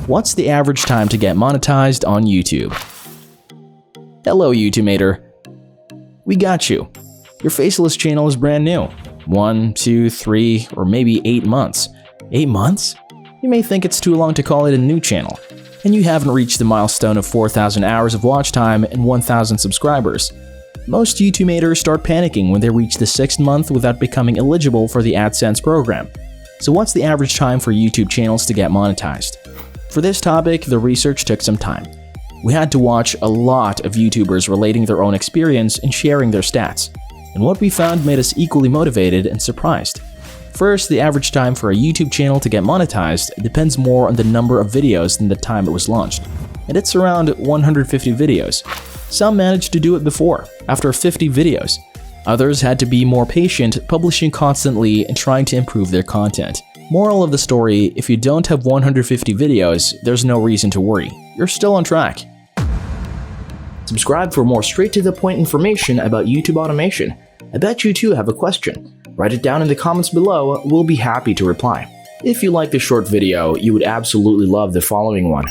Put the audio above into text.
What's the average time to get monetized on YouTube? Hello YouTubeator. We got you. Your faceless channel is brand new. 1, 2, 3, or maybe 8 months. 8 months? You may think it's too long to call it a new channel, and you haven't reached the milestone of 4,000 hours of watch time and 1,000 subscribers. Most YouTubeators start panicking when they reach the 6th month without becoming eligible for the AdSense program. So what's the average time for YouTube channels to get monetized? For this topic, the research took some time. We had to watch a lot of YouTubers relating their own experience and sharing their stats, and what we found made us equally motivated and surprised. First, the average time for a YouTube channel to get monetized depends more on the number of videos than the time it was launched, and it's around 150 videos. Some managed to do it before, after 50 videos. Others had to be more patient, publishing constantly and trying to improve their content. Moral of the story, if you don't have 150 videos, there's no reason to worry. You're still on track. Subscribe for more straight-to-the-point information about YouTube automation. I bet you too have a question. Write it down in the comments below, we'll be happy to reply. If you like this short video, you would absolutely love the following one.